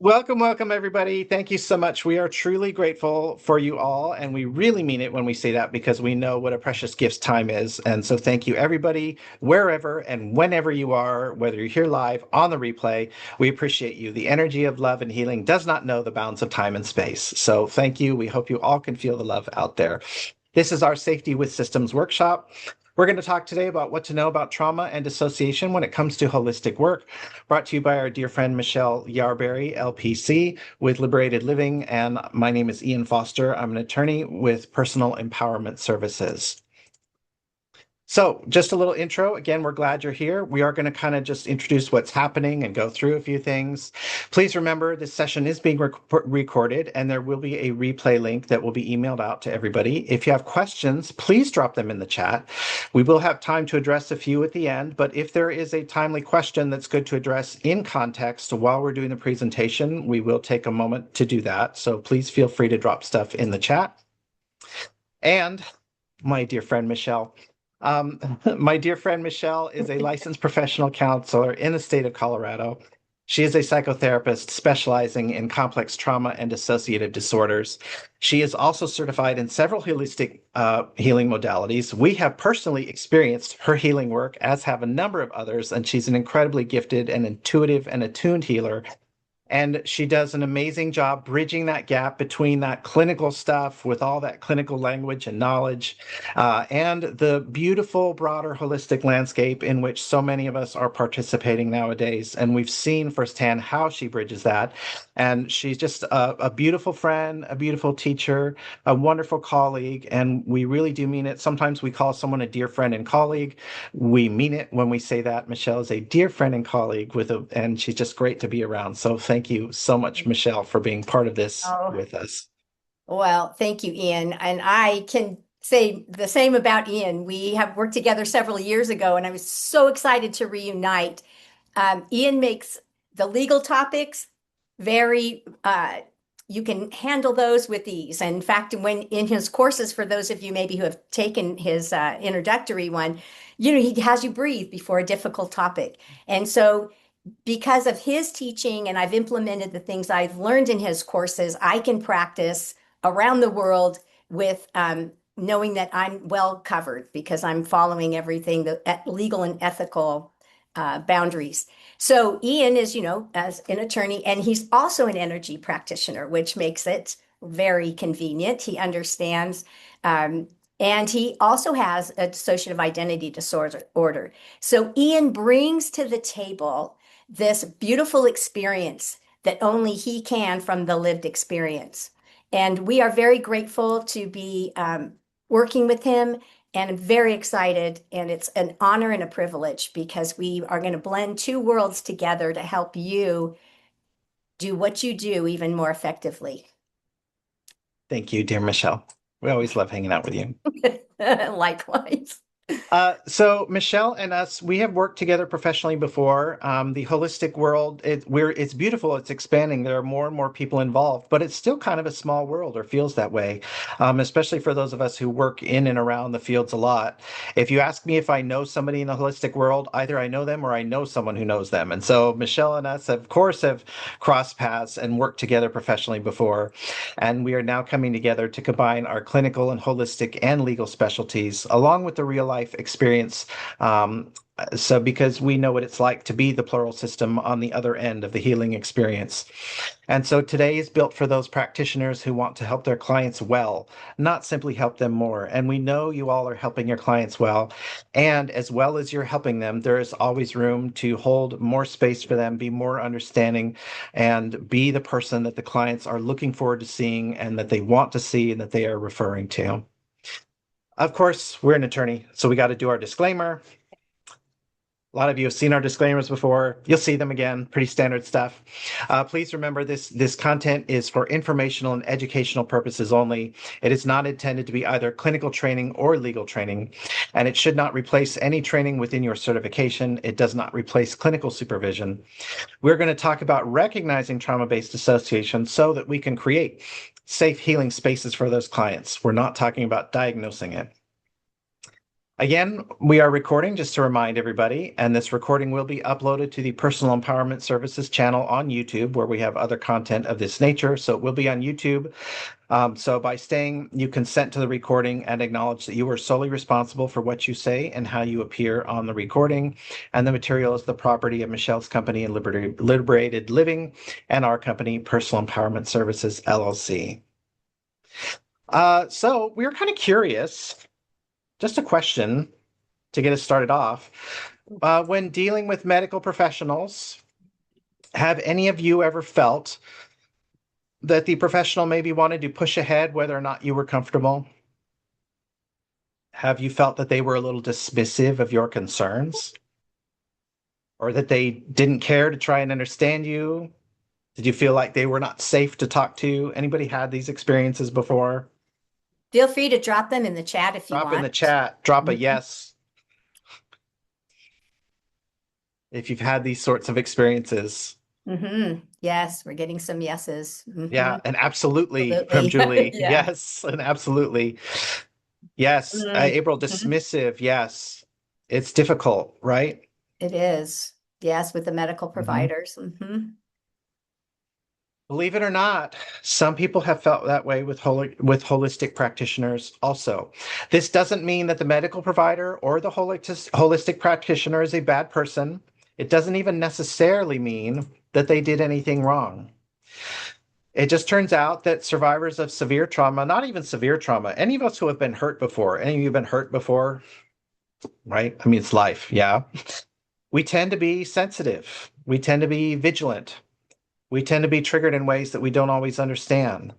Welcome, welcome, everybody. Thank you so much. We are truly grateful for you all, and we really mean it when we say that because we know what a precious gift time is. And so, thank you, everybody, wherever and whenever you are, whether you're here live on the replay. We appreciate you. The energy of love and healing does not know the bounds of time and space. So, thank you. We hope you all can feel the love out there. This is our Safety with Systems workshop. We're going to talk today about what to know about trauma and dissociation when it comes to holistic work, brought to you by our dear friend Michelle Yarberry, LPC, with Liberated Living. And my name is Ian Foster. I'm an attorney with Personal Empowerment Services. So just a little intro. Again, we're glad you're here. We are going to kind of just introduce what's happening and go through a few things. Please remember this session is being recorded and there will be a replay link that will be emailed out to everybody. If you have questions, please drop them in the chat. We will have time to address a few at the end, but if there is a timely question that's good to address in context while we're doing the presentation, we will take a moment to do that. So please feel free to drop stuff in the chat. And my dear friend Michelle, my dear friend Michelle is a licensed professional counselor in the state of Colorado. She is a psychotherapist specializing in complex trauma and dissociative disorders. She is also certified in several holistic healing modalities. We have personally experienced her healing work, as have a number of others, and she's an incredibly gifted and intuitive and attuned healer. And she does an amazing job bridging that gap between that clinical stuff with all that clinical language and knowledge and the beautiful, broader, holistic landscape in which so many of us are participating nowadays. And we've seen firsthand how she bridges that. And she's just a beautiful friend, a beautiful teacher, a wonderful colleague. And we really do mean it. Sometimes we call someone a dear friend and colleague. We mean it when we say that. Michelle is a dear friend and colleague and she's just great to be around. So thank you so much, Michelle, for being part of this Oh, with us. well, thank you, Ian. And I can say the same about Ian. We have worked together several years ago, and I was so excited to reunite. Ian makes the legal topics very, you can handle those with ease. And in fact, when in his courses, for those of you maybe who have taken his introductory one, he has you breathe before a difficult topic. And so because of his teaching and I've implemented the things I've learned in his courses, I can practice around the world with knowing that I'm well covered because I'm following everything, the legal and ethical boundaries. So Ian is, as an attorney, and he's also an energy practitioner, which makes it very convenient. He understands, and he also has a dissociative identity disorder. So Ian brings to the table this beautiful experience that only he can from the lived experience. And we are very grateful to be working with him and very excited. And it's an honor and a privilege because we are going to blend two worlds together to help you do what you do even more effectively. Thank you, dear Michelle. We always love hanging out with you. Likewise. So Michelle and us, we have worked together professionally before. The holistic world, it's beautiful. It's expanding. There are more and more people involved, but it's still kind of a small world, or feels that way, especially for those of us who work in and around the fields a lot. If you ask me if I know somebody in the holistic world, either I know them or I know someone who knows them. And so Michelle and us, of course, have crossed paths and worked together professionally before. And we are now coming together to combine our clinical and holistic and legal specialties along with the real life experience. So because we know what it's like to be the plural system on the other end of the healing experience. And so today is built for those practitioners who want to help their clients well, not simply help them more. And we know you all are helping your clients well. And as well as you're helping them, there is always room to hold more space for them, be more understanding, and be the person that the clients are looking forward to seeing and that they want to see and that they are referring to. Of course, we're an attorney, so we got to do our disclaimer. A lot of you have seen our disclaimers before. You'll see them again, pretty standard stuff. Please remember this content is for informational and educational purposes only. It is not intended to be either clinical training or legal training, and it should not replace any training within your certification. It does not replace clinical supervision. We're going to talk about recognizing trauma-based dissociation so that we can create safe healing spaces for those clients. We're not talking about diagnosing it. Again, we are recording just to remind everybody, and this recording will be uploaded to the Personal Empowerment Services channel on YouTube, where we have other content of this nature. So it will be on YouTube. So by staying, you consent to the recording and acknowledge that you are solely responsible for what you say and how you appear on the recording. And the material is the property of Michelle's company and Liberated Living and our company, Personal Empowerment Services, LLC. So we were kind of curious, just a question to get us started off. When dealing with medical professionals, have any of you ever felt that the professional maybe wanted to push ahead whether or not you were comfortable? Have you felt that they were a little dismissive of your concerns? Or that they didn't care to try and understand you? Did you feel like they were not safe to talk to? Anybody had these experiences before? Feel free to drop them in the chat if you Drop in the want. chat, drop a Mhm. yes if you've had these sorts of experiences. Yes, we're getting some yeses. Yeah, and absolutely from Absolutely. Julie. Yeah. Yes, and absolutely. Yes, April, Mhm. dismissive. Yes, it's difficult, right? It is. Yes, with the medical Mhm. providers. Believe it or not, some people have felt that way with holistic practitioners also. This doesn't mean that the medical provider or the holistic practitioner is a bad person. It doesn't even necessarily mean that they did anything wrong. It just turns out that survivors of severe trauma, not even severe trauma, any of us who have been hurt before, any of you have been hurt before, right? I mean, it's life, yeah. We tend to be sensitive. We tend to be vigilant. We tend to be triggered in ways that we don't always understand.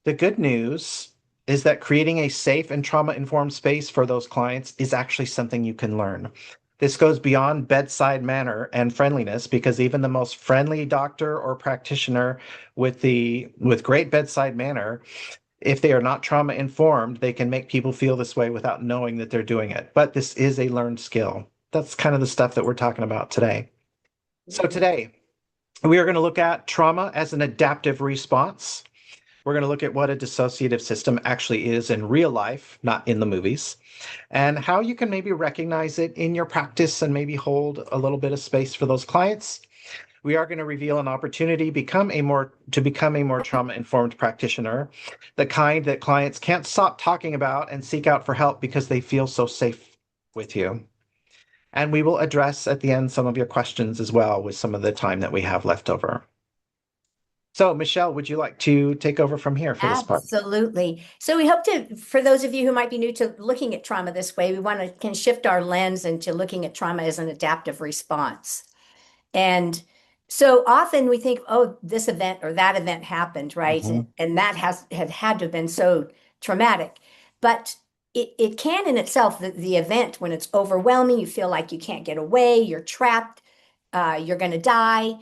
The good news is that creating a safe and trauma-informed space for those clients is actually something you can learn. This goes beyond bedside manner and friendliness because even the most friendly doctor or practitioner with great bedside manner, if they are not trauma informed, they can make people feel this way without knowing that they're doing it. But this is a learned skill. That's kind of the stuff that we're talking about today. So today, we are going to look at trauma as an adaptive response. We're going to look at what a dissociative system actually is in real life, not in the movies, and how you can maybe recognize it in your practice and maybe hold a little bit of space for those clients. We are going to reveal an opportunity to become a more trauma-informed practitioner, the kind that clients can't stop talking about and seek out for help because they feel so safe with you. And we will address at the end some of your questions as well with some of the time that we have left over. So, Michelle, would you like to take over from here for this part? Absolutely. So we hope to, for those of you who might be new to looking at trauma this way, we want to can shift our lens into looking at trauma as an adaptive response. And so often we think, oh, this event or that event happened, right? Mhm. And that have had to have been so traumatic. But it can in itself, the event, when it's overwhelming, you feel like you can't get away, you're trapped, you're going to die.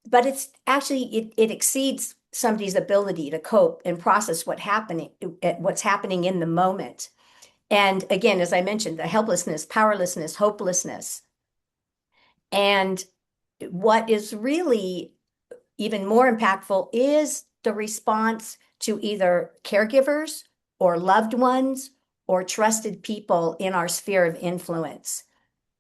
But it's actually, it exceeds somebody's ability to cope and process what's happening in the moment. And again, as I mentioned, the helplessness, powerlessness, hopelessness. And what is really even more impactful is the response to either caregivers or loved ones or trusted people in our sphere of influence.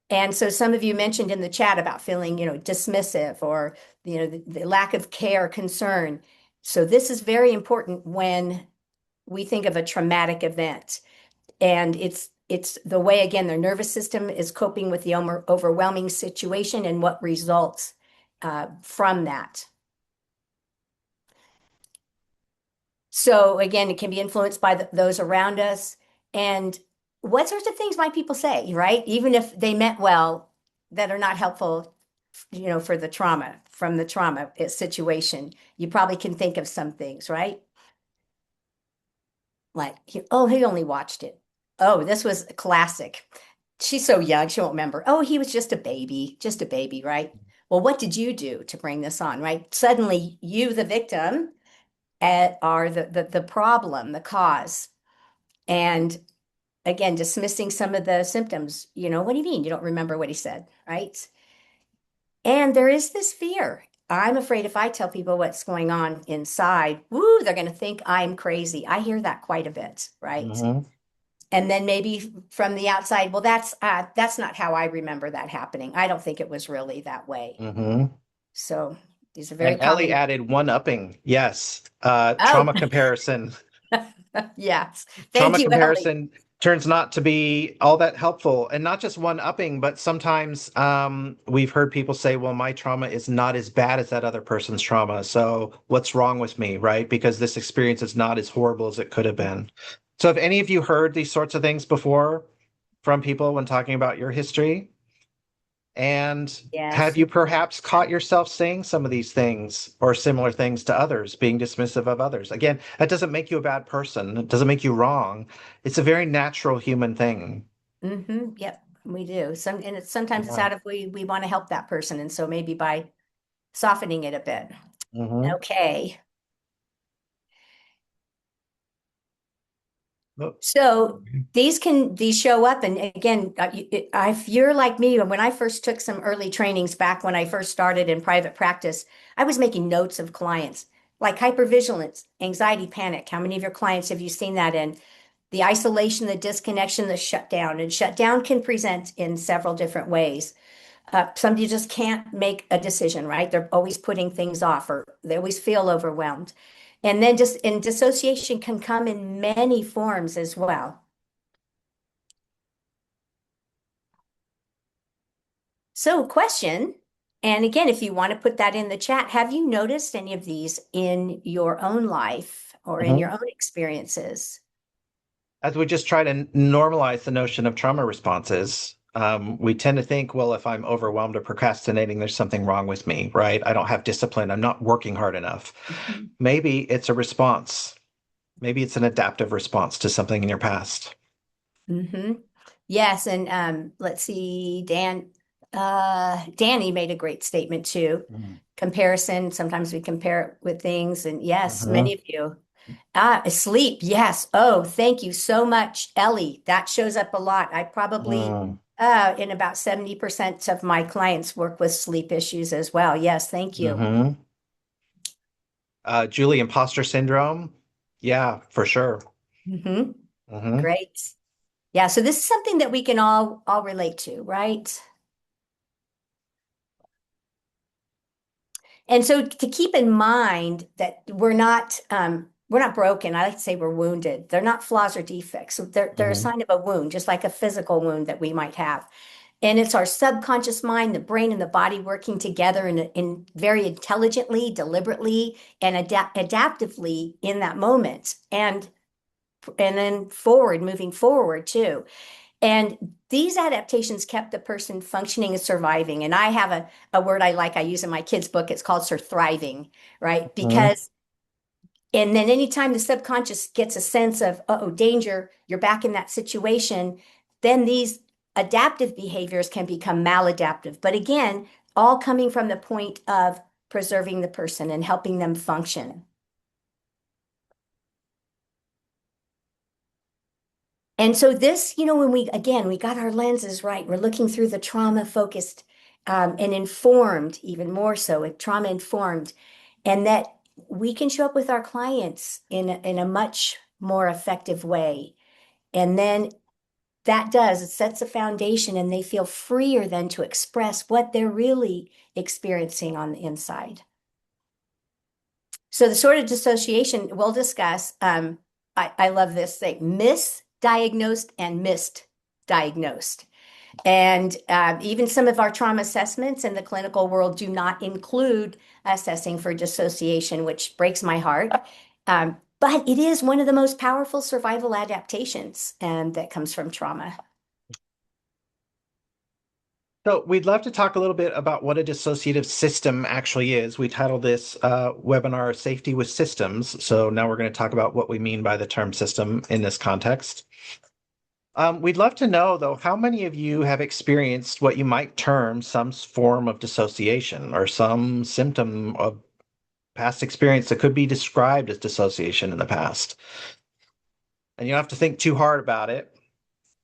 And so some of you mentioned in the chat about feeling, dismissive or, the lack of care, concern. So this is very important when we think of a traumatic event. And it's the way, again, their nervous system is coping with the overwhelming situation and what results from that. So again, it can be influenced by those around us. And what sorts of things might people say, right? Even if they meant well, that are not helpful, for the trauma, from the trauma situation. You probably can think of some things, right? Like, oh, he only watched it. Oh, this was a classic. She's so young, she won't remember. Oh, he was just a baby, right? Well, what did you do to bring this on, right? Suddenly, you, the victim, are the problem, the cause. And again, dismissing some of the symptoms. What do you mean? You don't remember what he said, right? And there is this fear. I'm afraid if I tell people what's going on inside, woo, they're going to think I'm crazy. I hear that quite a bit, right? Mhm. And then maybe from the outside, well, that's not how I remember that happening. I don't think it was really that way. Hmm. So these are very And Ellie common. added one upping. Yes. Oh, Trauma comparison. yes. Thank Trauma you, Ellie. comparison turns not to be all that helpful. And not just one upping, but sometimes we've heard people say, well, my trauma is not as bad as that other person's trauma. So what's wrong with me, right? Because this experience is not as horrible as it could have been. So have any of you heard these sorts of things before from people when talking about your history? And have Yes. you perhaps caught yourself saying some of these things or similar things to others, being dismissive of others? Again, that doesn't make you a bad person. It doesn't make you wrong. It's a very natural human thing. Yep, we do. Sometimes it's Yeah. out of we want to help that person. And so maybe by softening it a bit. Hmm. Okay. Oh, So these show up, and again, if you're like me, when I first took some early trainings back when I first started in private practice, I was making notes of clients like hypervigilance, anxiety, panic. How many of your clients have you seen that in? The isolation, the disconnection, the shutdown, and shutdown can present in several different ways. Somebody just can't make a decision, right? They're always putting things off, or they always feel overwhelmed. And then just and dissociation can come in many forms as well. So, question, and again, if you want to put that in the chat, have you noticed any of these in your own life or in mhm. your own experiences? As we just try to normalize the notion of trauma responses, we tend to think, well, if I'm overwhelmed or procrastinating, there's something wrong with me, right? I don't have discipline. I'm not working hard enough. Mhm. Maybe it's a response. Maybe it's an adaptive response to something in your past. hmm Yes, and let's see, Danny made a great statement too. Comparison, sometimes we compare it with things, and yes, Mm-hmm. many of you. Ah, sleep, yes. Oh, thank you so much, Ellie. That shows up a lot. I probably Mm-hmm. in about 70% of my clients work with sleep issues as well. Yes, thank you. Mm-hmm. Julie, imposter syndrome. Yeah, for sure. hmm Mm-hmm. Great. Yeah, so this is something that we can all relate to, right? And so to keep in mind that we're not broken. I like to say we're wounded. They're not flaws or defects. So they're a Mm-hmm. sign of a wound, just like a physical wound that we might have. And it's our subconscious mind, the brain and the body working together in very intelligently, deliberately, and adaptively in that moment. And then moving forward too. And these adaptations kept the person functioning and surviving. And I have a word I like, I use in my kids' book. It's called surthriving, right? Mm-hmm. Because, and then anytime the subconscious gets a sense of, oh, danger, you're back in that situation, then these adaptive behaviors can become maladaptive. But again, all coming from the point of preserving the person and helping them function. And so this, when we got our lenses right, we're looking through the trauma focused and informed, even more so, trauma informed, and that we can show up with our clients in a much more effective way. And then it sets a foundation and they feel freer then to express what they're really experiencing on the inside. So the sort of dissociation we'll discuss, I love this thing, misdiagnosed and misdiagnosed. And even some of our trauma assessments in the clinical world do not include assessing for dissociation, which breaks my heart. But it is one of the most powerful survival adaptations that comes from trauma. So we'd love to talk a little bit about what a dissociative system actually is. We titled this webinar Safety with Systems. So now we're going to talk about what we mean by the term system in this context. We'd love to know, though, how many of you have experienced what you might term some form of dissociation or some symptom of past experience that could be described as dissociation in the past? And you don't have to think too hard about it,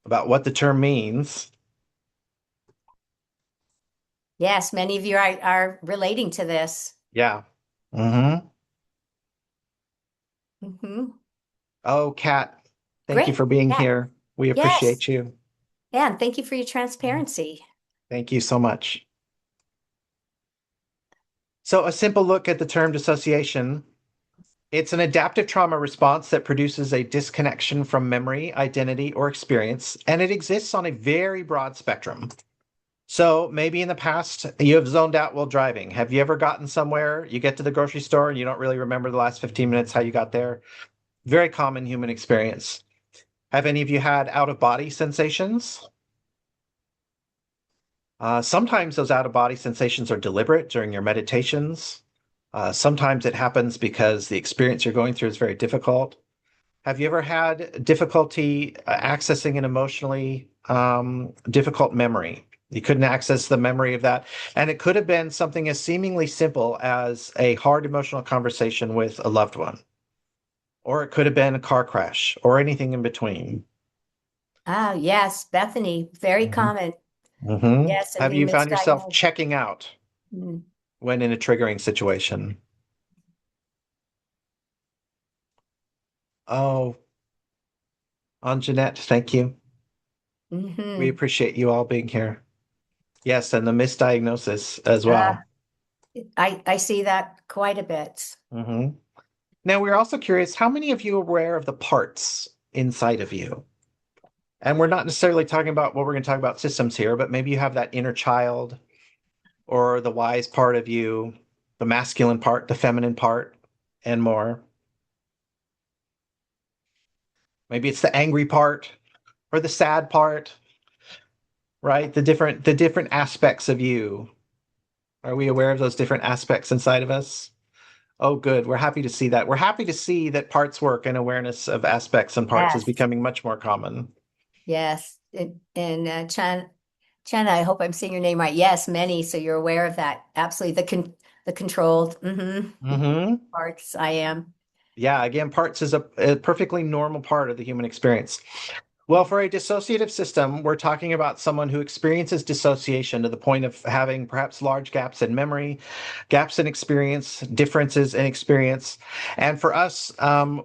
about what the term means. Yes, many of you are relating to this. Yeah. Mm-hmm. hmm Oh, Kat, thank you Great. for being Yeah. here. We Yes. appreciate you. Yeah, and thank you for your transparency. Thank you so much. So, a simple look at the term dissociation. It's an adaptive trauma response that produces a disconnection from memory, identity, or experience, and it exists on a very broad spectrum. So maybe in the past you have zoned out while driving. Have you ever gotten somewhere, you get to the grocery store and you don't really remember the last 15 minutes how you got there? Very common human experience. Have any of you had out of body sensations? Sometimes those out of body sensations are deliberate during your meditations. Sometimes it happens because the experience you're going through is very difficult. Have you ever had difficulty accessing an emotionally difficult memory? You couldn't access the memory of that. And it could have been something as seemingly simple as a hard emotional conversation with a loved one, or it could have been a car crash, or anything in between. Ah, yes, Bethany, very Mhm. common. Mhm. Yes, and Have we you found yourself misdiagnose. checking out Mm. when in a triggering situation? Oh, Anjanette, thank you. We Hmm. appreciate you all being here. Yes, and the misdiagnosis as well. Ah, I see that quite a bit. Hmm. Now, we're also curious, how many of you are aware of the parts inside of you? And we're not necessarily talking about what we're going to talk about systems here, but maybe you have that inner child or the wise part of you, the masculine part, the feminine part, and more. Maybe it's the angry part or the sad part, right? The different aspects of you. Are we aware of those different aspects inside of us? Oh, good. We're happy to see that. We're happy to see that parts work and awareness of aspects and parts is Yes, becoming much more common. yes. And China, I hope I'm saying your name right. Yes, many. So you're aware of that. Absolutely. The controlled Hmm. parts. I am. Yeah, again, parts is a perfectly normal part of the human experience. Well, for a dissociative system, we're talking about someone who experiences dissociation to the point of having perhaps large gaps in memory, gaps in experience, differences in experience. And for us,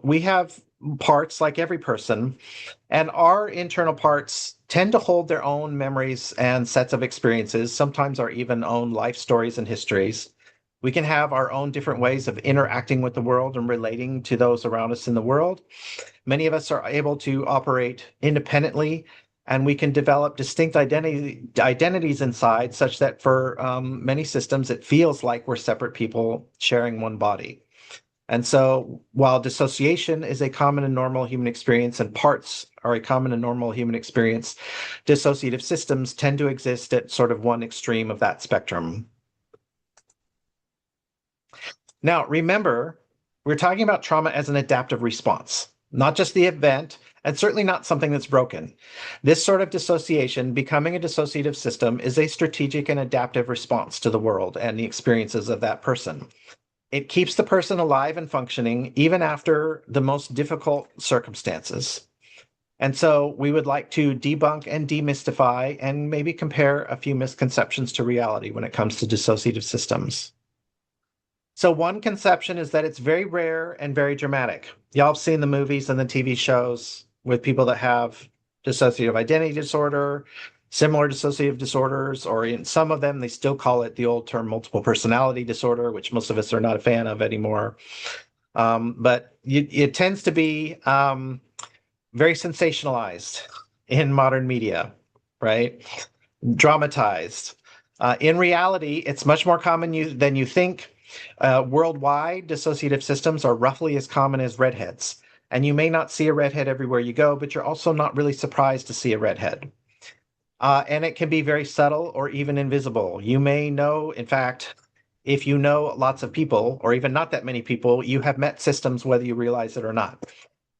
we have parts like every person, and our internal parts tend to hold their own memories and sets of experiences, sometimes our even own life stories and histories. We can have our own different ways of interacting with the world and relating to those around us in the world. Many of us are able to operate independently, and we can develop distinct identities inside, such that for many systems, it feels like we're separate people sharing one body. And so, while dissociation is a common and normal human experience, and parts are a common and normal human experience, dissociative systems tend to exist at sort of one extreme of that spectrum. Now, remember, we're talking about trauma as an adaptive response, not just the event, and certainly not something that's broken. This sort of dissociation, becoming a dissociative system, is a strategic and adaptive response to the world and the experiences of that person. It keeps the person alive and functioning even after the most difficult circumstances. And so we would like to debunk and demystify and maybe compare a few misconceptions to reality when it comes to dissociative systems. So one conception is that it's very rare and very dramatic. Y'all have seen the movies and the TV shows with people that have dissociative identity disorder, similar dissociative disorders, or in some of them, they still call it the old term multiple personality disorder, which most of us are not a fan of anymore. But it tends to be very sensationalized in modern media, right? Dramatized. In reality, it's much more common than you think. Worldwide, dissociative systems are roughly as common as redheads. And you may not see a redhead everywhere you go, but you're also not really surprised to see a redhead. And it can be very subtle or even invisible. You may know, in fact, if you know lots of people, or even not that many people, you have met systems whether you realize it or not.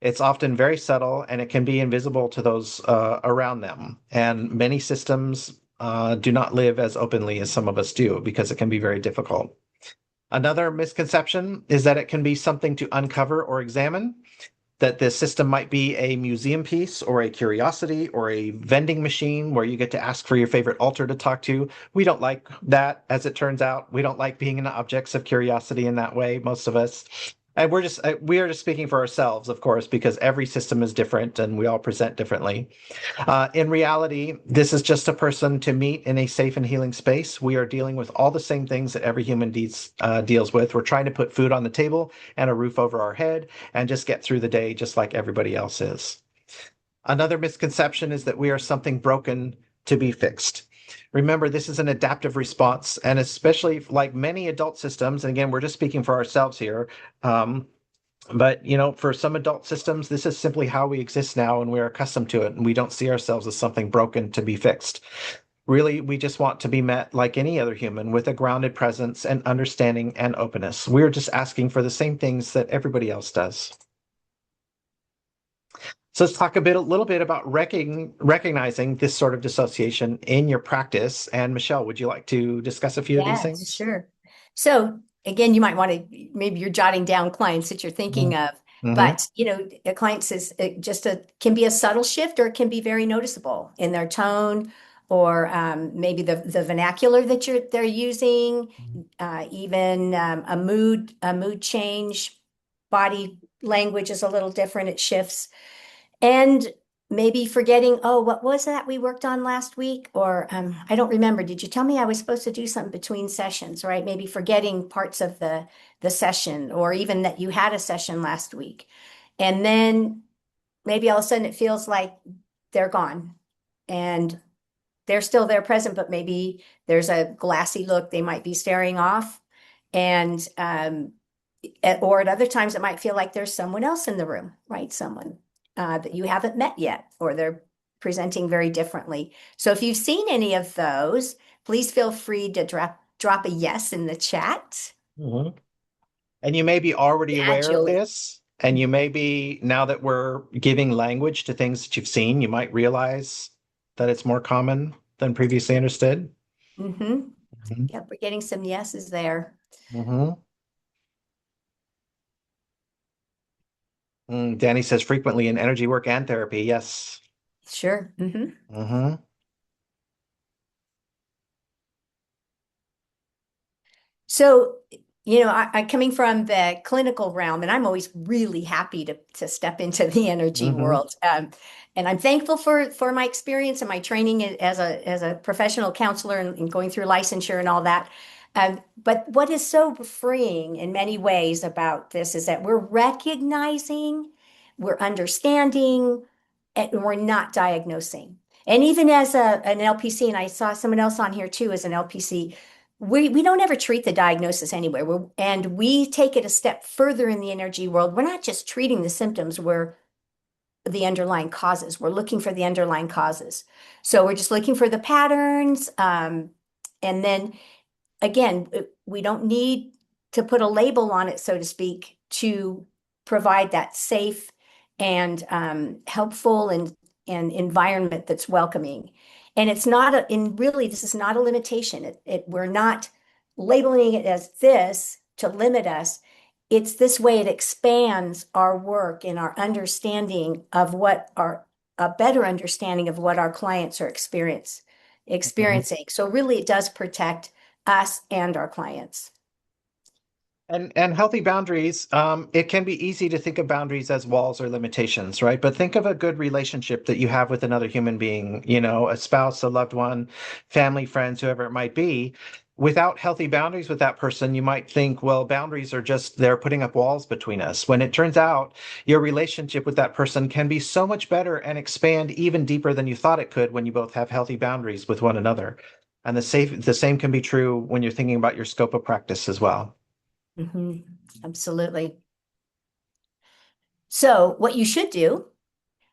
It's often very subtle and it can be invisible to those around them. And many systems do not live as openly as some of us do because it can be very difficult. Another misconception is that it can be something to uncover or examine, that the system might be a museum piece or a curiosity or a vending machine where you get to ask for your favorite altar to talk to. We don't like that, as it turns out. We don't like being in objects of curiosity in that way, most of us. And we are just speaking for ourselves, of course, because every system is different and we all present differently. In reality, this is just a person to meet in a safe and healing space. We are dealing with all the same things that every human deals with. We're trying to put food on the table and a roof over our head and just get through the day just like everybody else is. Another misconception is that we are something broken to be fixed. Remember, this is an adaptive response, and especially like many adult systems, and again, we're just speaking for ourselves here. Um, but for some adult systems, this is simply how we exist now, and we're accustomed to it, and we don't see ourselves as something broken to be fixed. Really, we just want to be met like any other human with a grounded presence and understanding and openness. We're just asking for the same things that everybody else does. So let's talk a little bit about recognizing this sort of dissociation in your practice. And Michelle, would you like to discuss a few of these Yes, things? sure. So again, you might want to, maybe you're jotting down clients that you're thinking of, Mm-hmm. but a client says it just can be a subtle shift or it can be very noticeable in their tone or maybe the vernacular that they're using, even a mood change, body language is a little different, it shifts. And maybe forgetting, oh, what was that we worked on last week? Or I don't remember. Did you tell me I was supposed to do something between sessions, right? Maybe forgetting parts of the session, or even that you had a session last week. And then maybe all of a sudden it feels like they're gone and they're still there present, but maybe there's a glassy look. They might be staring off. And or at other times it might feel like there's someone else in the room, right? Someone that you haven't met yet, or they're presenting very differently. So if you've seen any of those, please feel free to drop a yes in the chat. Mm-hmm. And you may be already Yeah, aware of Julie. this. And you may be, now that we're giving language to things that you've seen, you might realize that it's more common than previously understood. Mm-hmm. Mm-hmm. Yep, we're getting some yeses there. Mm-hmm. Danny says frequently in energy work and therapy. Yes. Sure. Mm-hmm. Mm-hmm. So, I coming from the clinical realm, and I'm always really happy to step into the energy Mm-hmm. world. And I'm thankful for my experience and my training as a professional counselor and going through licensure and all that. But what is so freeing in many ways about this is that we're recognizing, we're understanding, and we're not diagnosing. And even as an LPC, and I saw someone else on here too as an LPC, we don't ever treat the diagnosis anyway. And we take it a step further in the energy world. We're not just treating the symptoms, we're the underlying causes. We're looking for the underlying causes. So we're just looking for the patterns. And then again, we don't need to put a label on it, so to speak, to provide that safe and helpful and environment that's welcoming. And it's not in really, this is not a limitation. We're not labeling it as this to limit us. It's this way it expands our work and our understanding of a better understanding of what our clients are Mm-hmm. experiencing. So really it does protect us and our clients. And healthy boundaries, it can be easy to think of boundaries as walls or limitations, right? But think of a good relationship that you have with another human being, a spouse, a loved one, family, friends, whoever it might be. Without healthy boundaries with that person, you might think, well, boundaries are just they're putting up walls between us. When it turns out your relationship with that person can be so much better and expand even deeper than you thought it could when you both have healthy boundaries with one another. And the same can be true when you're thinking about your scope of practice as well. Mhm. Absolutely. So what you should do,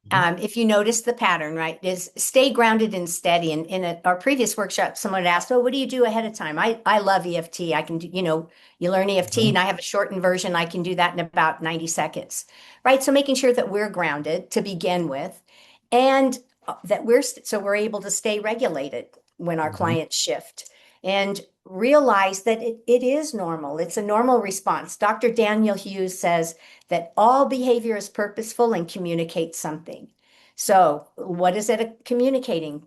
Mhm. if you notice the pattern, right, is stay grounded and steady. And in our previous workshop, someone had asked, "Oh, what do you do ahead of time?" I love EFT. I can do, you learn EFT, Mhm. and I have a shortened version. I can do that in about 90 seconds, right? So making sure that we're grounded to begin with, and that we're able to stay regulated when our Mhm. clients shift, and realize that it is normal. It's a normal response. Dr. Daniel Hughes says that all behavior is purposeful and communicates something. So, what is it communicating?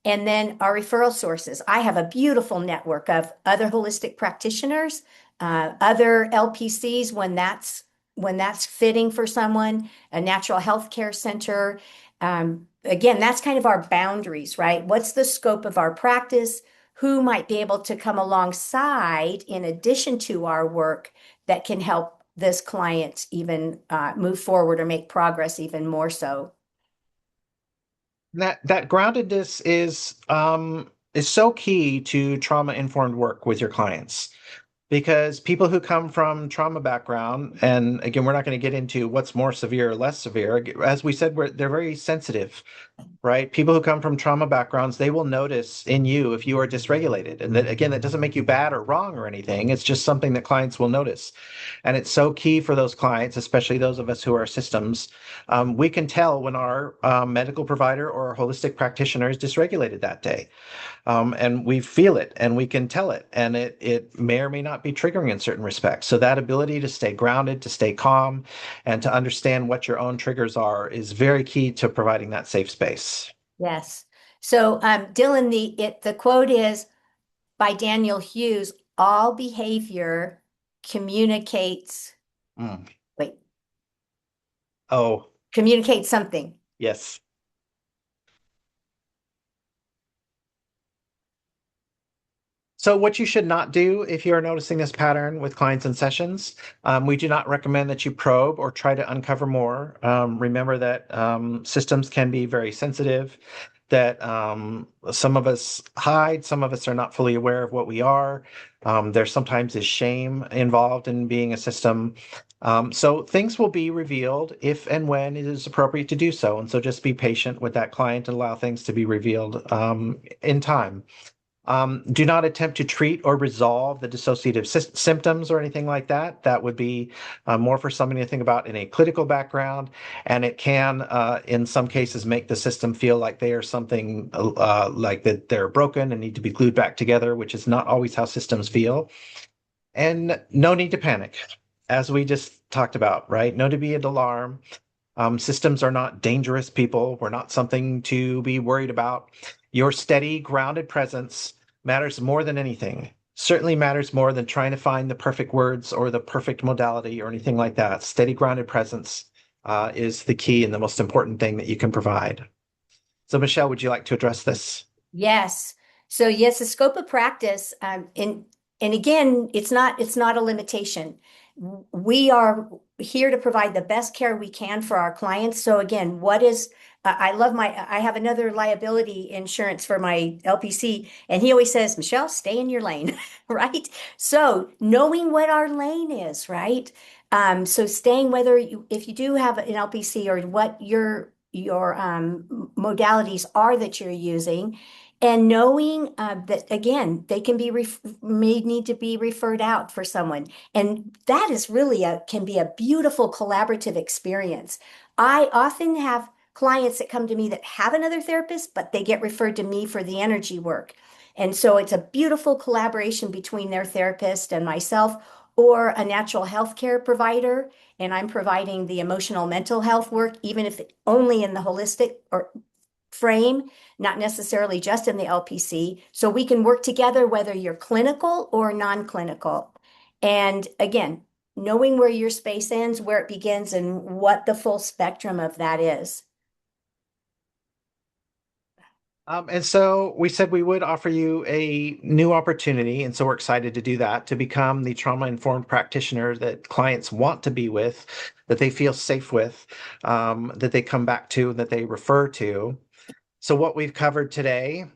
And then our referral sources. I have a beautiful network of other holistic practitioners, other LPCs when that's when that's fitting for someone, a natural health care center. Again, that's kind of our boundaries, right? What's the scope of our practice? Who might be able to come alongside in addition to our work that can help this client even move forward or make progress even more so? That groundedness is so key to trauma informed work with your clients, because people who come from trauma background, and again, we're not going to get into what's more severe or less severe. As we said, they're very sensitive, right? People who come from trauma backgrounds, they will notice in you if you are dysregulated. And that, again, that doesn't make you bad or wrong or anything. It's just something that clients will notice. And it's so key for those clients, especially those of us who are systems. We can tell when our medical provider or our holistic practitioner is dysregulated that day. And we feel it and we can tell it. And it may or may not be triggering in certain respects. So that ability to stay grounded, to stay calm, and to understand what your own triggers are is very key to providing that safe space. Yes. So, Dylan, the quote is by Daniel Hughes, all behavior communicates, Mm. wait, Oh, communicates something. yes. So, what you should not do if you are noticing this pattern with clients and sessions, we do not recommend that you probe or try to uncover more. Remember that systems can be very sensitive, that some of us hide, some of us are not fully aware of what we are. There sometimes is shame involved in being a system. So, things will be revealed if and when it is appropriate to do so. And so, just be patient with that client and allow things to be revealed in time. Do not attempt to treat or resolve the dissociative symptoms or anything like that. That would be more for somebody to think about in a clinical background, and it can, in some cases, make the system feel like they are something like that they're broken and need to be glued back together, which is not always how systems feel. And no need to panic, as we just talked about, right? No to be an alarm. Systems are not dangerous people. We're not something to be worried about. Your steady, grounded presence matters more than anything. Certainly matters more than trying to find the perfect words or the perfect modality or anything like that. Steady, grounded presence is the key and the most important thing that you can provide. So, Michelle, would you like to address this? Yes. So yes, the scope of practice, and again, it's not a limitation. We are here to provide the best care we can for our clients. So again, I have another liability insurance for my LPC, and he always says, Michelle, stay in your lane, right? So knowing what our lane is, right? So staying if you do have an LPC or what your modalities are that you're using, and knowing that again they may need to be referred out for someone, and that is really can be a beautiful collaborative experience. I often have clients that come to me that have another therapist, but they get referred to me for the energy work, and so it's a beautiful collaboration between their therapist and myself, or a natural health care provider, and I'm providing the emotional mental health work, even if only in the holistic or frame, not necessarily just in the LPC. So we can work together whether you're clinical or non-clinical. And again, knowing where your space ends, where it begins, and what the full spectrum of that is. And so we said we would offer you a new opportunity. And so we're excited to do that, to become the trauma informed practitioner that clients want to be with, that they feel safe with, that they come back to, that they refer to. So, what we've covered today,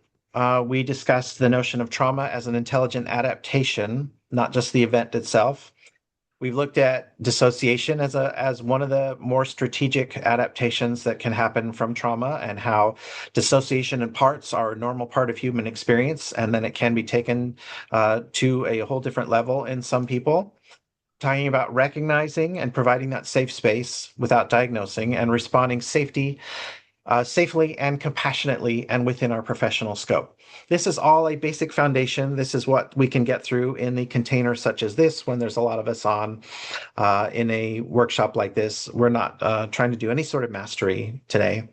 we discussed the notion of trauma as an intelligent adaptation, not just the event itself. We've looked at dissociation as one of the more strategic adaptations that can happen from trauma, and how dissociation in parts are a normal part of human experience, and then it can be taken to a whole different level in some people. Talking about recognizing and providing that safe space without diagnosing, and responding safely and compassionately and within our professional scope. This is all a basic foundation. This is what we can get through in the container such as this when there's a lot of us on in a workshop like this. We're not trying to do any sort of mastery today.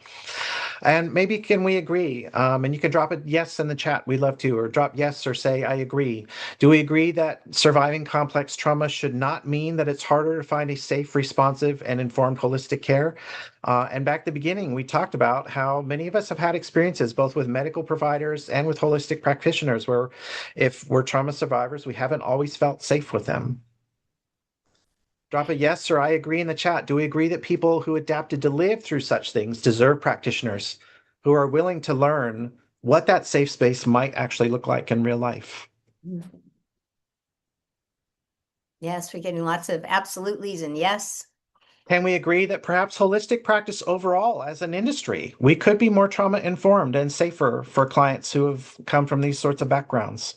And maybe can we agree? And you can drop a yes in the chat. We'd love to, or drop yes or say, I agree. Do we agree that surviving complex trauma should not mean that it's harder to find a safe, responsive, and informed holistic care? And back at the beginning, we talked about how many of us have had experiences both with medical providers and with holistic practitioners where if we're trauma survivors, we haven't always felt safe with them. Drop a yes or I agree in the chat. Do we agree that people who adapted to live through such things deserve practitioners who are willing to learn what that safe space might actually look like in real life? Yes, we're getting lots of absolutelys and yes. Can we agree that perhaps holistic practice overall as an industry, we could be more trauma informed and safer for clients who have come from these sorts of backgrounds?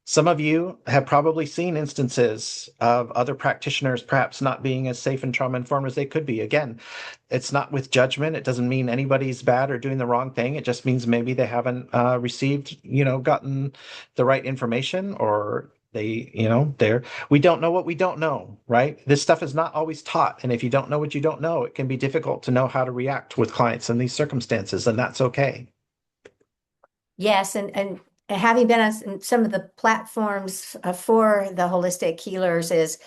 Some of you have probably seen instances of other practitioners perhaps not being as safe and trauma informed as they could be. Again, it's not with judgment. It doesn't mean anybody's bad or doing the wrong thing. It just means maybe they haven't received, gotten the right information, or we don't know what we don't know, right? This stuff is not always taught. And if you don't know what you don't know, it can be difficult to know how to react with clients in these circumstances, and that's okay. Yes, and having been on some of the platforms for the holistic healers is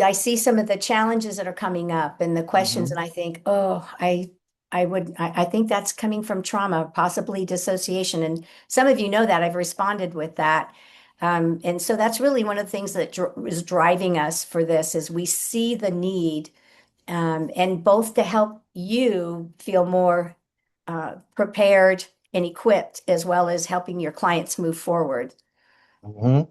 I see some of the challenges that are coming up and the questions, Mhm. and I think, oh, I think that's coming from trauma, possibly dissociation. And some of you know that I've responded with that. And so that's really one of the things that is driving us for this is we see the need, and both to help you feel more prepared and equipped, as well as helping your clients move forward. Mhm.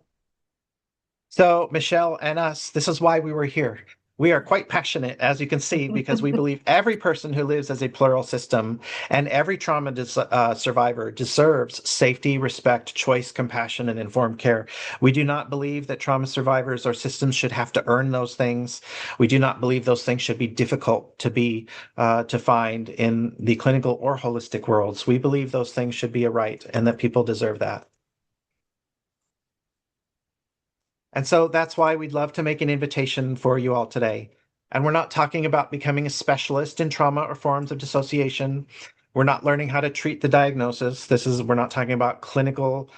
So, Michelle and us, this is why we were here. We are quite passionate, as you can see, because we believe every person who lives as a plural system and every survivor deserves safety, respect, choice, compassion, and informed care. We do not believe that trauma survivors or systems should have to earn those things. We do not believe those things should be difficult to find in the clinical or holistic worlds. We believe those things should be a right and that people deserve that. And so that's why we'd love to make an invitation for you all today. And we're not talking about becoming a specialist in trauma or forms of dissociation. We're not learning how to treat the diagnosis. We're not talking about clinical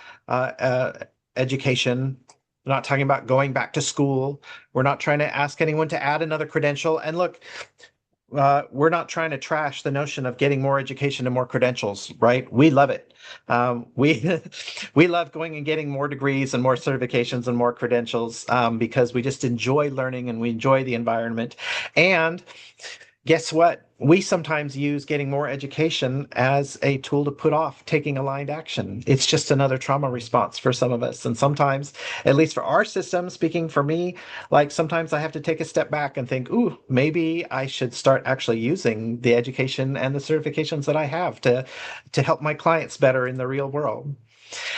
education. We're not talking about going back to school. We're not trying to ask anyone to add another credential. And look, we're not trying to trash the notion of getting more education and more credentials, right? We love it. We we love going and getting more degrees and more certifications and more credentials because we just enjoy learning and we enjoy the environment. And guess what? We sometimes use getting more education as a tool to put off taking aligned action. It's just another trauma response for some of us. And sometimes, at least for our system, speaking for me, like sometimes I have to take a step back and think, ooh, maybe I should start actually using the education and the certifications that I have to help my clients better in the real world.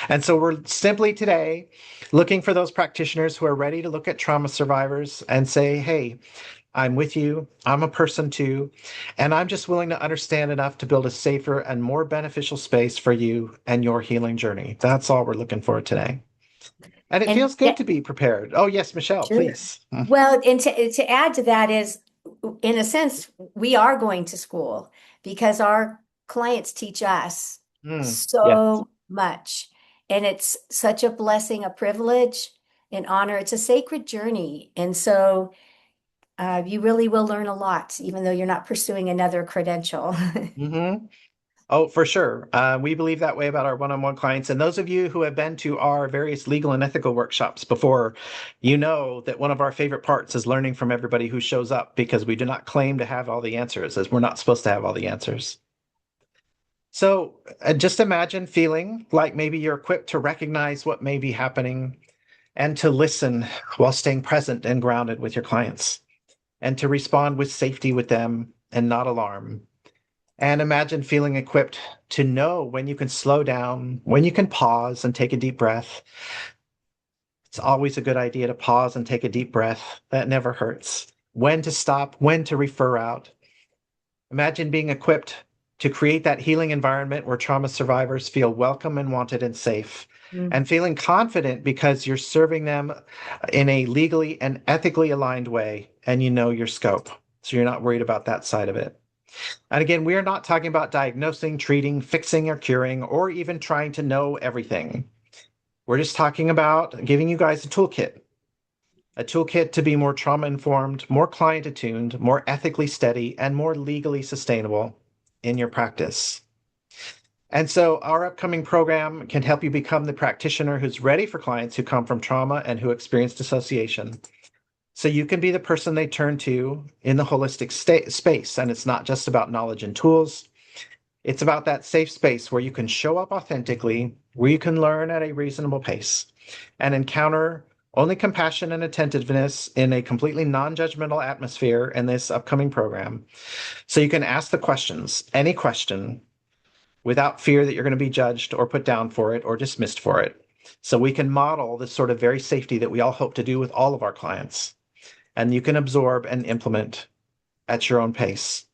And so we're simply today looking for those practitioners who are ready to look at trauma survivors and say, hey, I'm with you. I'm a person too. And I'm just willing to understand enough to build a safer and more beneficial space for you and your healing journey. That's all we're looking for today. And it And feels good to be prepared. Oh, yes, Michelle, sure. please. Well, and to add to that is, in a sense, we are going to school because our clients teach us Yeah. so much. And it's such a blessing, a privilege, an honor. It's a sacred journey. And so you really will learn a lot, even though you're not pursuing another credential. hmm Oh, for sure. We believe that way about our one-on-one clients. And those of you who have been to our various legal and ethical workshops before, you know that one of our favorite parts is learning from everybody who shows up because we do not claim to have all the answers, as we're not supposed to have all the answers. So just imagine feeling like maybe you're equipped to recognize what may be happening and to listen while staying present and grounded with your clients and to respond with safety with them and not alarm. And imagine feeling equipped to know when you can slow down, when you can pause and take a deep breath. It's always a good idea to pause and take a deep breath. That never hurts. When to stop, when to refer out. Imagine being equipped to create that healing environment where trauma survivors feel welcome and wanted and safe, Mm. and feeling confident because you're serving them in a legally and ethically aligned way and you know your scope. So you're not worried about that side of it. And again, we are not talking about diagnosing, treating, fixing, or curing, or even trying to know everything. We're just talking about giving you guys a toolkit to be more trauma informed, more client attuned, more ethically steady, and more legally sustainable in your practice. And so, our upcoming program can help you become the practitioner who's ready for clients who come from trauma and who experience dissociation. So, you can be the person they turn to in the holistic space. And it's not just about knowledge and tools, it's about that safe space where you can show up authentically, where you can learn at a reasonable pace and encounter only compassion and attentiveness in a completely non judgmental atmosphere in this upcoming program. So you can ask the questions, any question, without fear that you're going to be judged or put down for it or dismissed for it. So we can model this sort of very safety that we all hope to do with all of our clients. And you can absorb and implement at your own pace.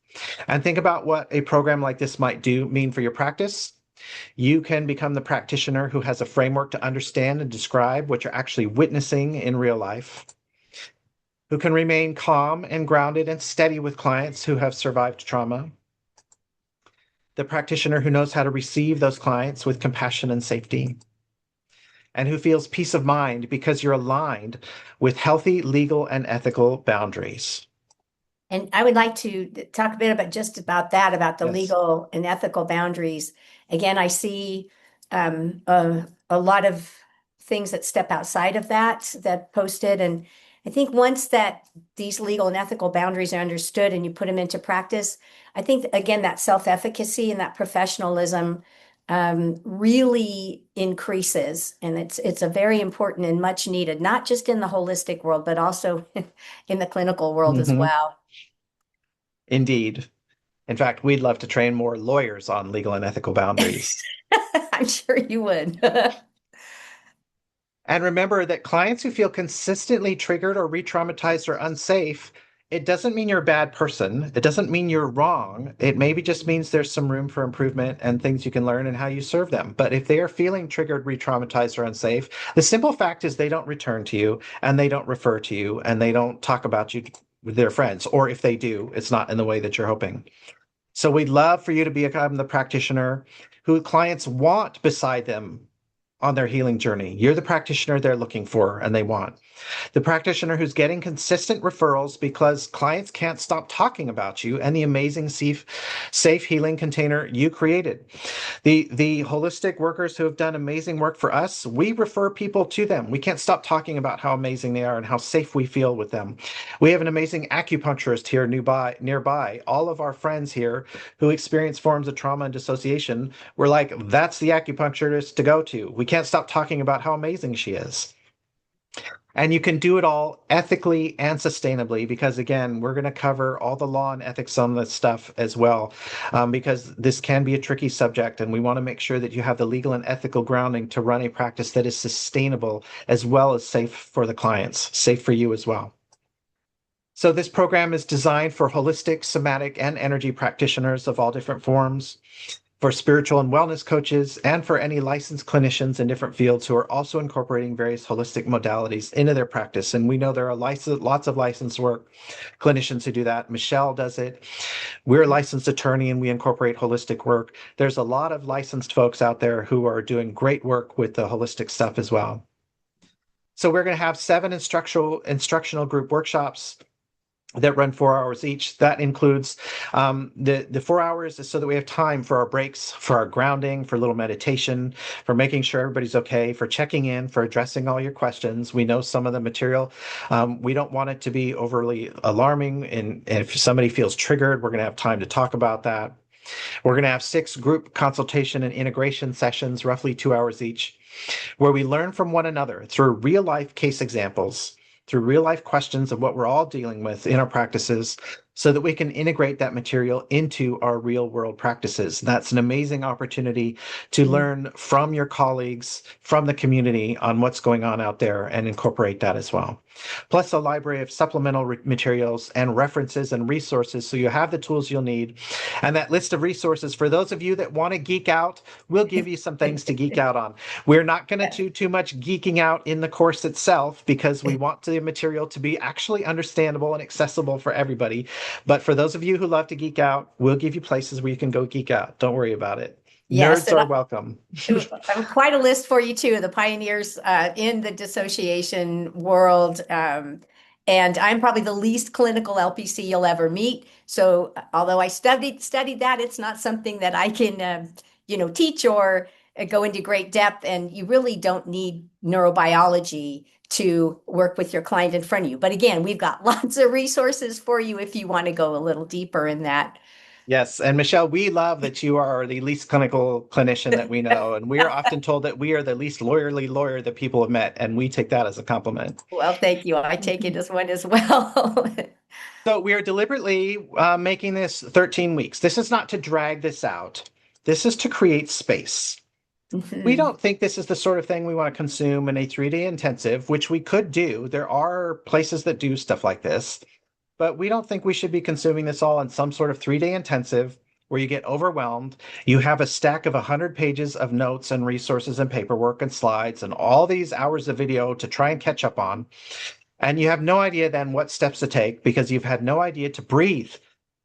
And think about what a program like this might mean for your practice. You can become the practitioner who has a framework to understand and describe what you're actually witnessing in real life, who can remain calm and grounded and steady with clients who have survived trauma, the practitioner who knows how to receive those clients with compassion and safety, and who feels peace of mind because you're aligned with healthy legal and ethical boundaries. And I would like to talk a bit about just about that, about the Yes. legal and ethical boundaries. Again, I see a lot of things that step outside of that posted. And I think once that these legal and ethical boundaries are understood and you put them into practice, I think, again, that self-efficacy and that professionalism really increases. And it's a very important and much needed, not just in the holistic world, but also in the clinical world as Mhm. well. Indeed. In fact, we'd love to train more lawyers on legal and ethical boundaries. I'm sure you would. And remember that clients who feel consistently triggered or re traumatized or unsafe, it doesn't mean you're a bad person. It doesn't mean you're wrong. It maybe just means there's some room for improvement and things you can learn and how you serve them. But if they are feeling triggered, re traumatized, or unsafe, the simple fact is they don't return to you and they don't refer to you and they don't talk about you with their friends. Or if they do, it's not in the way that you're hoping. So we'd love for you to become the practitioner who clients want beside them on their healing journey. You're the practitioner they're looking for and they want. The practitioner who's getting consistent referrals because clients can't stop talking about you and the amazing safe healing container you created. The holistic workers who have done amazing work for us, we refer people to them. We can't stop talking about how amazing they are and how safe we feel with them. We have an amazing acupuncturist here nearby. All of our friends here who experience forms of trauma and dissociation, we're like, that's the acupuncturist to go to. We can't stop talking about how amazing she is. And you can do it all ethically and sustainably because, again, we're going to cover all the law and ethics on this stuff as well, because this can be a tricky subject. And we want to make sure that you have the legal and ethical grounding to run a practice that is sustainable as well as safe for the clients, safe for you as well. So, this program is designed for holistic, somatic, and energy practitioners of all different forms, for spiritual and wellness coaches, and for any licensed clinicians in different fields who are also incorporating various holistic modalities into their practice. And we know there are lots of licensed clinicians who do that. Michelle does it. We're a licensed attorney and we incorporate holistic work. There's a lot of licensed folks out there who are doing great work with the holistic stuff as well. So we're going to have 7 instructional group workshops that run 4 hours each. That includes the 4 hours is so that we have time for our breaks, for our grounding, for a little meditation, for making sure everybody's okay, for checking in, for addressing all your questions. We know some of the material. We don't want it to be overly alarming. And if somebody feels triggered, we're going to have time to talk about that. We're going to have 6 group consultation and integration sessions, roughly 2 hours each, where we learn from one another through real life case examples, through real life questions of what we're all dealing with in our practices so that we can integrate that material into our real world practices. That's an amazing opportunity to learn from your colleagues, from the community on what's going on out there and incorporate that as well. Plus a library of supplemental materials and references and resources so you have the tools you'll need. And that list of resources for those of you that want to geek out, we'll give you some things to geek out on. We're not going to do too much geeking out in the course itself because we want the material to be actually understandable and accessible for everybody. But for those of you who love to geek out, we'll give you places where you can go geek out. Don't worry about it. Yes, Nerds and are welcome. I'm quite a list for you too, the pioneers in the dissociation world. And I'm probably the least clinical LPC you'll ever meet. So although I studied that, it's not something that I can teach or go into great depth. And you really don't need neurobiology to work with your client in front of you. But again, we've got lots of resources for you if you want to go a little deeper in that. Yes, and Michelle, we love that you are the least clinical clinician that we know, and we are often told that we are the least lawyerly lawyer that people have met, and we take that as a compliment. Well, thank you. I take it as one as well. So we are deliberately making this 13 weeks. This is not to drag this out. This is to create space. We Mhm. don't think this is the sort of thing we want to consume in a 3-day intensive, which we could do. There are places that do stuff like this, but we don't think we should be consuming this all in some sort of 3-day intensive where you get overwhelmed. You have a stack of 100 pages of notes and resources and paperwork and slides and all these hours of video to try and catch up on. And you have no idea then what steps to take because you've had no idea to breathe.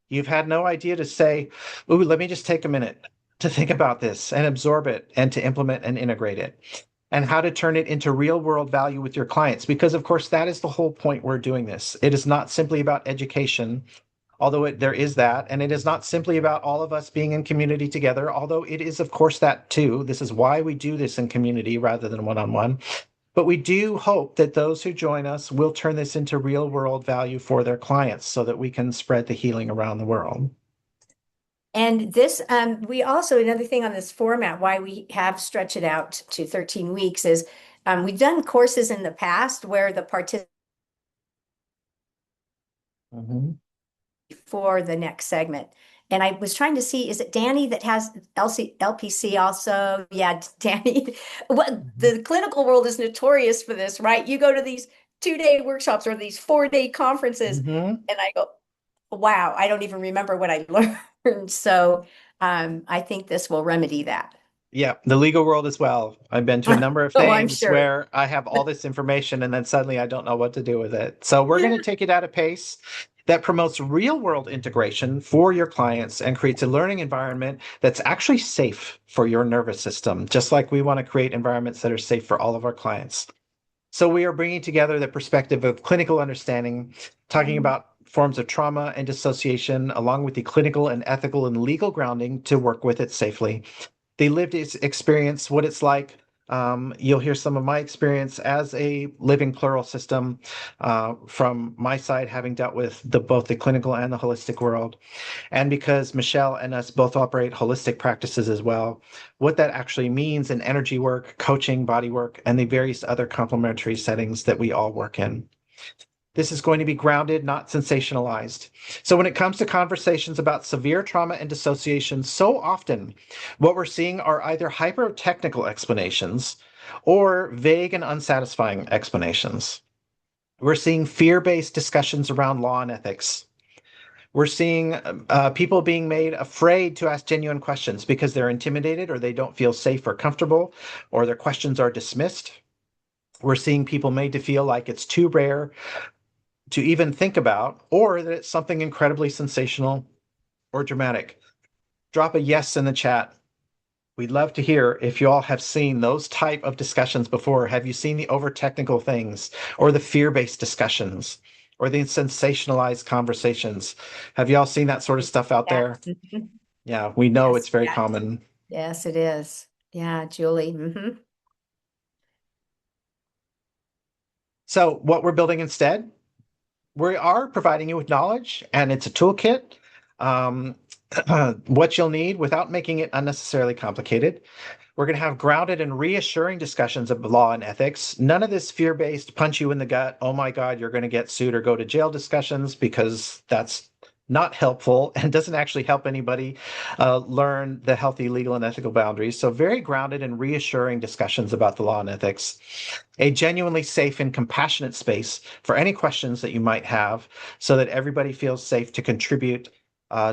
You've had no idea to say, ooh, let me just take a minute to think about this and absorb it and to implement and integrate it and how to turn it into real world value with your clients. Because, of course, that is the whole point we're doing this. It is not simply about education, although there is that. And it is not simply about all of us being in community together, although it is, of course, that too. This is why we do this in community rather than one on one. But we do hope that those who join us will turn this into real world value for their clients so that we can spread the healing around the world. And this, we also, another thing on this format, why we have stretched it out to 13 weeks is we've done courses in the past where the participants Mhm. for the next segment. And I was trying to see, is it Danny that has LPC also? Yeah, Danny. Well, Mhm. the clinical world is notorious for this, right? You go to these 2-day workshops or these 4-day conferences, Mhm. and I go, wow, I don't even remember what I learned. So I think this will remedy that. Yeah, the legal world as well. I've been to a number of Oh, I'm things sure. where I have all this information and then suddenly I don't know what to do with it. So we're going to take it at a pace that promotes real world integration for your clients and creates a learning environment that's actually safe for your nervous system, just like we want to create environments that are safe for all of our clients. So we are bringing together the perspective of clinical understanding, talking about forms of trauma and dissociation, along with the clinical and ethical and legal grounding to work with it safely. The lived experience, what it's like. You'll hear some of my experience as a living plural system from my side, having dealt with both the clinical and the holistic world. And because Michelle and us both operate holistic practices as well, what that actually means in energy work, coaching, body work, and the various other complementary settings that we all work in. This is going to be grounded, not sensationalized. So, when it comes to conversations about severe trauma and dissociation, so often what we're seeing are either hyper technical explanations or vague and unsatisfying explanations. We're seeing fear based discussions around law and ethics. We're seeing people being made afraid to ask genuine questions because they're intimidated or they don't feel safe or comfortable or their questions are dismissed. We're seeing people made to feel like it's too rare to even think about, or that it's something incredibly sensational or dramatic. Drop a yes in the chat. We'd love to hear if you all have seen those type of discussions before. Have you seen the over technical things or the fear-based discussions or the sensationalized conversations? Have you all seen that sort of stuff out Yeah. there? Mhm. Yeah, we know Yes, it's very yes, common. yes, it is. Yeah, Julie. So what we're building instead, we are providing you with knowledge and it's a toolkit. Um, what you'll need without making it unnecessarily complicated. We're going to have grounded and reassuring discussions of law and ethics. None of this fear based, punch you in the gut, oh my God, you're going to get sued or go to jail discussions, because that's not helpful and doesn't actually help anybody learn the healthy legal and ethical boundaries. So, very grounded and reassuring discussions about the law and ethics. A genuinely safe and compassionate space for any questions that you might have so that everybody feels safe to contribute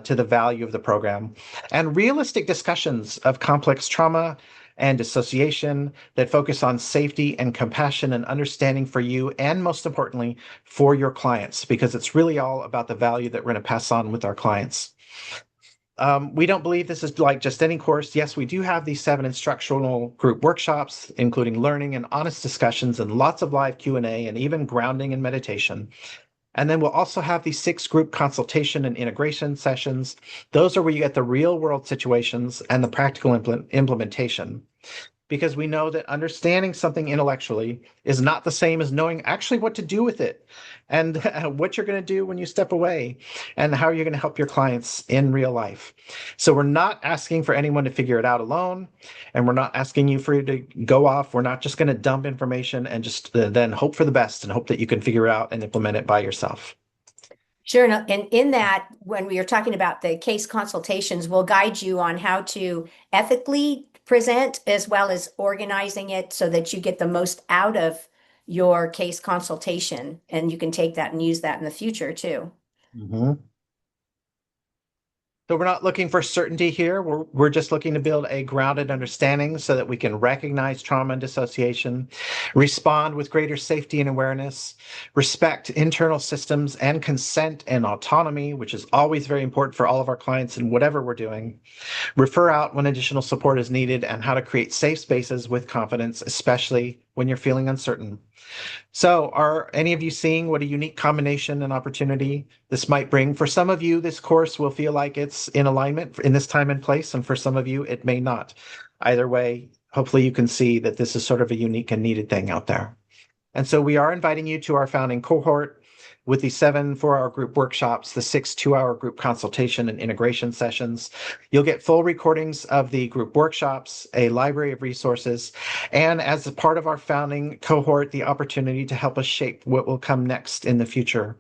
to the value of the program, and realistic discussions of complex trauma and dissociation that focus on safety and compassion and understanding for you, and most importantly, for your clients, because it's really all about the value that we're going to pass on with our clients. We don't believe this is like just any course. Yes, we do have these 7 instructional group workshops, including learning and honest discussions and lots of live Q&A and even grounding and meditation. And then we'll also have these 6 group consultation and integration sessions. Those are where you get the real world situations and the practical implementation, because we know that understanding something intellectually is not the same as knowing actually what to do with it and what you're going to do when you step away and how you're going to help your clients in real life. So we're not asking for anyone to figure it out alone, and we're not asking you for you to go off. We're not just going to dump information and just then hope for the best and hope that you can figure it out and implement it by yourself. Sure. And in that, when we are talking about the case consultations, we'll guide you on how to ethically present as well as organizing it so that you get the most out of your case consultation. And you can take that and use that in the future too. Mm-hmm. So we're not looking for certainty here. We're just looking to build a grounded understanding so that we can recognize trauma and dissociation, respond with greater safety and awareness, respect internal systems and consent and autonomy, which is always very important for all of our clients in whatever we're doing, refer out when additional support is needed, and how to create safe spaces with confidence, especially when you're feeling uncertain. So, are any of you seeing what a unique combination and opportunity this might bring? For some of you, this course will feel like it's in alignment in this time and place, and for some of you, it may not. Either way, hopefully you can see that this is sort of a unique and needed thing out there. And so we are inviting you to our founding cohort with the 7 4-hour group workshops, the 6 2-hour group consultation and integration sessions. You'll get full recordings of the group workshops, a library of resources, and as a part of our founding cohort, the opportunity to help us shape what will come next in the future.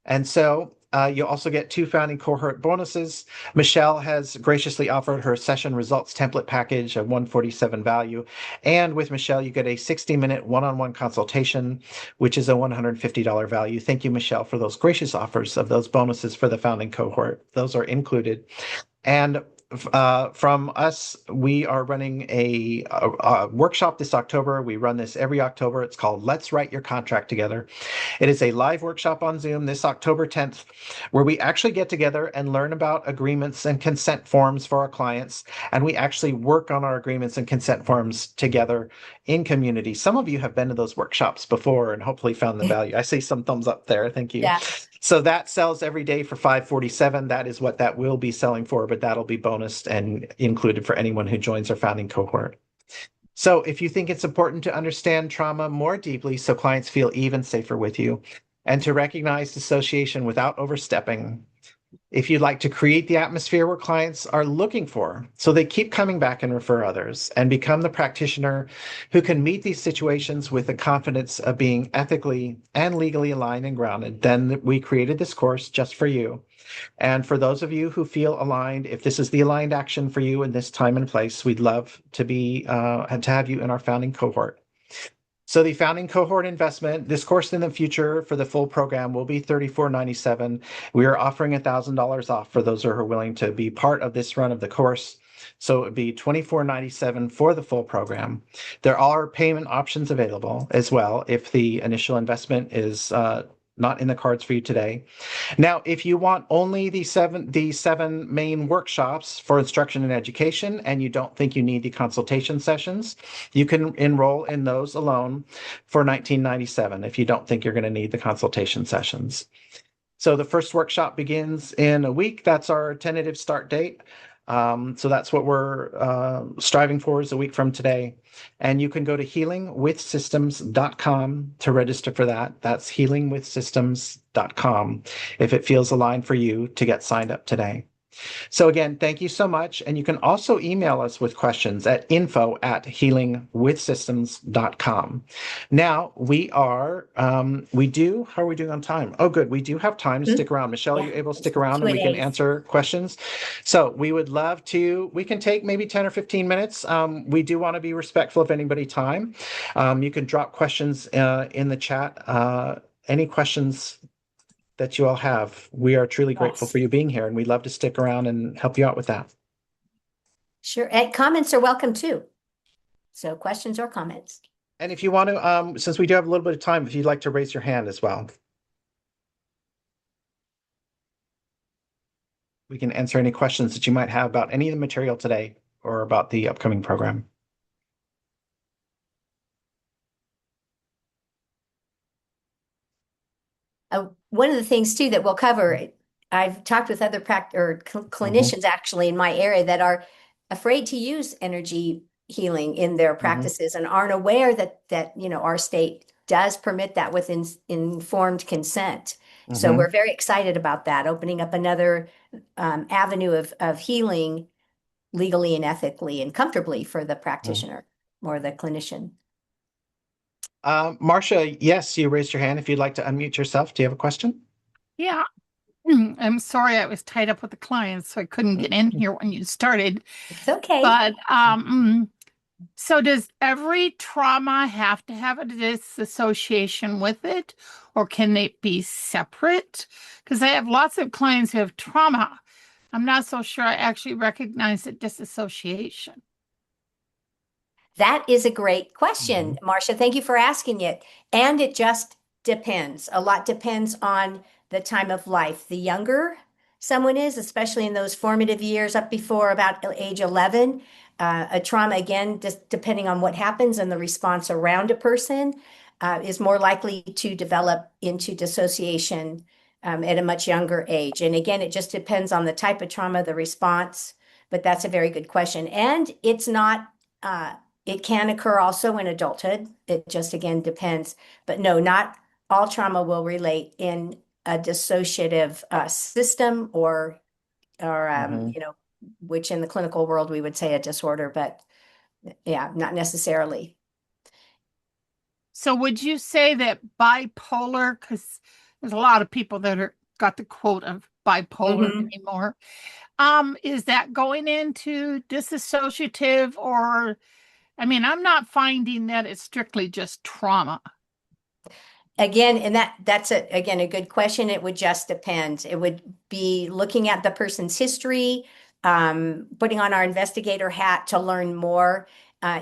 And so you'll also get 2 founding cohort bonuses. Michelle has graciously offered her session results template package of $147 value. And with Michelle, you get a 60-minute one-on-one consultation, which is a $150 value. Thank you, Michelle, for those gracious offers of those bonuses for the founding cohort. Those are included. And from us, we are running a workshop this October. We run this every October. It's called Let's Write Your Contract Together. It is a live workshop on Zoom this October 10th, where we actually get together and learn about agreements and consent forms for our clients. And we actually work on our agreements and consent forms together in community. Some of you have been to those workshops before and hopefully found the value. I see some thumbs up there. Thank you. Yeah. So that sells every day for $547. That is what that will be selling for, but that'll be bonused and included for anyone who joins our founding cohort. So if you think it's important to understand trauma more deeply so clients feel even safer with you, and to recognize dissociation without overstepping, if you'd like to create the atmosphere where clients are looking for, so they keep coming back and refer others, and become the practitioner who can meet these situations with the confidence of being ethically and legally aligned and grounded, then we created this course just for you. And for those of you who feel aligned, if this is the aligned action for you in this time and place, we'd love to have you in our founding cohort. So the founding cohort investment, this course in the future for the full program will be $34.97. We are offering $1,000 off for those who are willing to be part of this run of the course. So it would be $24.97 for the full program. There are payment options available as well if the initial investment is not in the cards for you today. Now, if you want only the seven main workshops for instruction and education, and you don't think you need the consultation sessions, you can enroll in those alone for $19.97 if you don't think you're going to need the consultation sessions. So the first workshop begins in a week. That's our tentative start date. So that's what we're striving for, is a week from today. And you can go to healingwithsystems.com to register for that. That's healingwithsystems.com if it feels aligned for you to get signed up today. So again, thank you so much. And you can also email us with questions at info@healingwithsystems.com. Now how are we doing on time? Oh, good. We do have time to stick around. Michelle, are you able to stick around and we can answer questions? So we would love to, we can take maybe 10 or 15 minutes. We do want to be respectful of anybody's time. You can drop questions in the chat. Any questions that you all have? We are truly grateful for you being here, and we'd love to stick around and help you out with that. Sure. And comments are welcome too. So questions or comments? And if you want to, since we do have a little bit of time, if you'd like to raise your hand as well, we can answer any questions that you might have about any of the material today or about the upcoming program. One of the things too that we'll cover, I've talked with other Mhm, clinicians actually in my area that are afraid to use energy healing in their mhm, practices and aren't aware that our state does permit that with informed consent. So we're mhm, very excited about that, opening up another avenue of healing legally and ethically and comfortably for the mhm. practitioner or the clinician. Marcia, yes, you raised your hand. If you'd like to unmute yourself, do you have a question? Yeah, I'm sorry I was tied up with the clients, so I couldn't get in Mhm. here when you started. It's okay. But so does every trauma have to have a disassociation with it, or can they be separate? Because I have lots of clients who have trauma. I'm not so sure I actually recognize the dissociation. That is a great question, Mhm, Marcia. Thank you for asking it. And it just depends. A lot depends on the time of life. The younger someone is, especially in those formative years up before about age 11, a trauma, again, just depending on what happens and the response around a person, is more likely to develop into dissociation at a much younger age. And again, it just depends on the type of trauma, the response. But that's a very good question. And it's not. It can occur also in adulthood. It just again depends. But no, not all trauma will relate in a dissociative system or mhm. which in the clinical world we would say a disorder, but yeah, not necessarily. So would you say that bipolar, because there's a lot of people that are got the quote of bipolar Mhm. anymore. Is that going into disassociative or I mean, I'm not finding that it's strictly just trauma. Again, and again a good question. It would just depend. It would be looking at the person's history, putting on our investigator hat to learn more.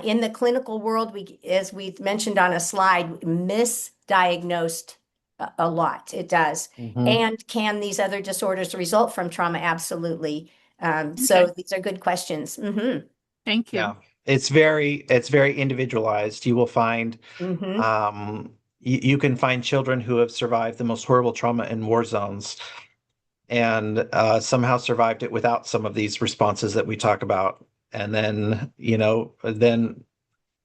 In the clinical world, as we mentioned on a slide, misdiagnosed a lot. It does. Mhm. And can these other disorders result from trauma? Absolutely. So Okay, these are good questions. Hmm. thank you. Yeah, it's very individualized. You will find Hmm. you can find children who have survived the most horrible trauma in war zones and somehow survived it without some of these responses that we talk about. And then, then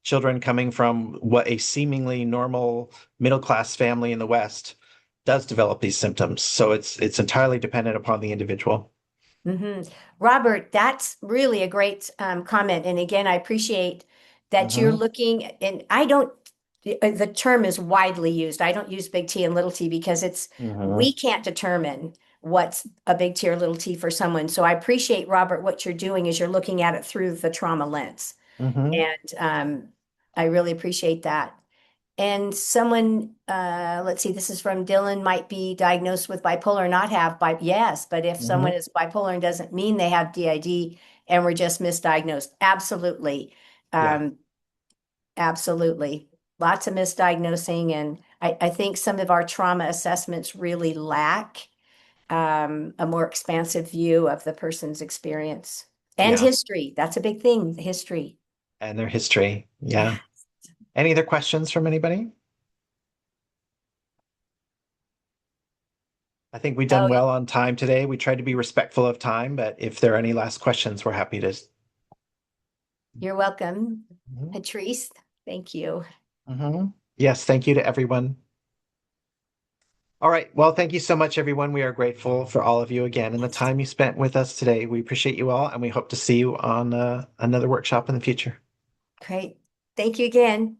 children coming from what a seemingly normal middle class family in the West does develop these symptoms. So it's entirely dependent upon the individual. Hmm. Robert, that's really a great comment. And again, I appreciate that you're Hmm. looking, and the term is widely used. I don't use big T and little t because Hmm. we can't determine what's a big T or little t for someone. So I appreciate, Robert, what you're doing is you're looking at it through the trauma lens. Hmm. And I really appreciate that. And someone, let's see, this is from Dylan, might be diagnosed with bipolar or not have yes, but if someone Hmm. is bipolar and doesn't mean they have DID and we're just misdiagnosed. Absolutely. Yeah. Um, absolutely. Lots of misdiagnosing. And I think some of our trauma assessments really lack a more expansive view of the person's experience and Yeah. history. That's a big thing, the history. And their history. Yeah. Yeah. Any other questions from anybody? I think we've done Oh, well on time today. We tried to be respectful of time, but if there are any last questions, we're happy to. you're welcome, Mhm. Patrice. Thank you. Mhm. Yes, thank you to everyone. All right. Well, thank you so much, everyone. We are grateful for all of you again and the Yes. time you spent with us today. We appreciate you all, and we hope to see you on another workshop in the future. Great. Thank you again.